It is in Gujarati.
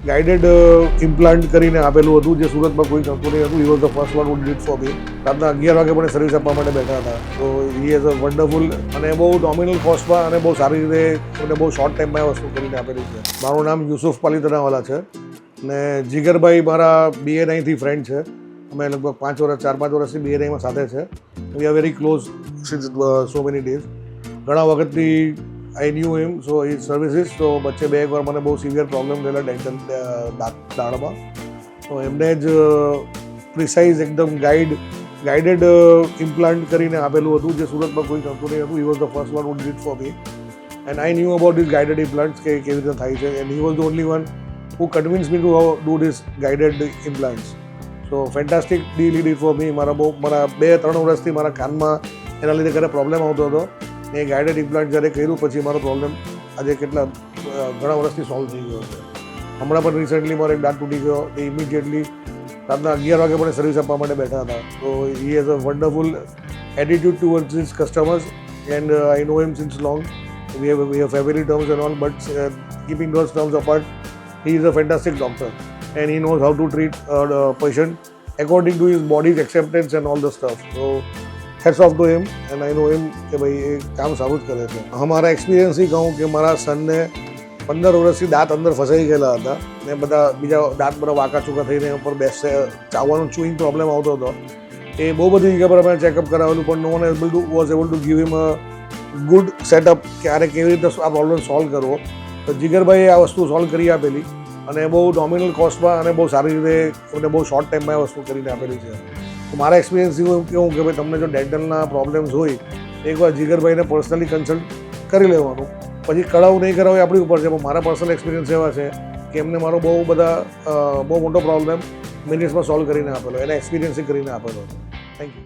ગાઈડેડ ઇમ્પ્લાન્ટ કરીને આપેલું હતું, જે સુરતમાં કોઈ કરતું નહીં હતું. He was the first one who did it for મી. રાતના 11 વાગે મને સર્વિસ આપવા માટે બેઠા હતા. તો હી ઇઝ અ વન્ડરફુલ અને બહુ નોમિનલ કોસ્ટમાં અને બહુ સારી રીતે અને બહુ શોર્ટ ટાઈમમાં આ વસ્તુ કરીને આપેલી છે. મારું નામ યુસુફ પાલીતાનાવાલા છે અને જીગરભાઈ મારા BNI ફ્રેન્ડ છે. અમે લગભગ 4-5 વર્ષથી BNIમાં સાથે છે. We are very close since so many days. ઘણા વખતથી I knew him, so his services. તો વચ્ચે 2 વાર મને બહુ સિવિયર પ્રોબ્લેમ થયેલા ડેન્ટલ દાળમાં. તો એમને જ પ્રિસાઇઝ એકદમ ગાઈડેડ ઇમ્પ્લાન્ટ કરીને આપેલું હતું, જે સુરતમાં કોઈ કરતું નહીં હતું. He was the first one who did it for me and I knew about this guided implants કે કેવી રીતે થાય છે. And he was the only one who convince me to do this guided implants. So fantastic deal he did for me. મારા 2-3 વર્ષથી મારા કાનમાં એના લીધે ઘરે પ્રોબ્લેમ આવતો હતો. એ ગાઈડેડ ઇમ્પ્લાન્ટ જ્યારે કર્યું પછી મારો પ્રોબ્લેમ આજે ઘણા વર્ષથી સોલ્વ થઈ ગયો છે. હમણાં પણ રિસન્ટલી મારો એક દાંત તૂટી ગયો. એ ઇમિડિયેટલી રાતના 11 વાગે મને સર્વિસ આપવા માટે બેઠા હતા. તો he has a wonderful attitude towards his customers and I know him since long. We have family terms and all, but keeping those terms apart, he is a fantastic doctor and he knows how to treat a patient according to his body's acceptance and all the stuff. So heads off to him and I know him કે ભાઈ એ કામ સારું જ કરે છે. અમારા એક્સપિરિયન્સથી કહું કે મારા સનને 15 વર્ષથી દાંત અંદર ફસાઈ ગયેલા હતા ને બધા બીજા દાંત બધા વાંકા ચૂકા થઈને ઉપર બેસે, ચાવવાનું ચૂઈંગ પ્રોબ્લેમ આવતો હતો. એ બહુ બધી જગ્યા પર અમે ચેકઅપ કરાવેલું, પણ no one was able to give him a good setup કે આને કેવી રીતે આ પ્રોબ્લેમ સોલ્વ કરવો. તો જીગરભાઈએ આ વસ્તુ સોલ્વ કરી આપેલી અને બહુ નોમિનલ કોસ્ટમાં અને બહુ સારી રીતે અને બહુ શોર્ટ ટાઈમમાં આ વસ્તુ કરીને આપેલી છે. તો મારા એક્સપિરિયન્સથી હું કેવું કે ભાઈ તમને જો ડેન્ટલના પ્રોબ્લેમ્સ હોય એકવાર જીગરભાઈને પર્સનલી કન્સલ્ટ કરી લેવાનું. પછી કરાવું નહીં કરાવું એ આપણી ઉપર છે, પણ મારા પર્સનલ એક્સપિરિયન્સ એવા છે કે એમને મારો બહુ મોટો પ્રોબ્લેમ મિનિટ્સમાં સોલ્વ કરીને આપેલો, એના એક્સપિરિયન્સથી કરીને આપેલો. Thank you.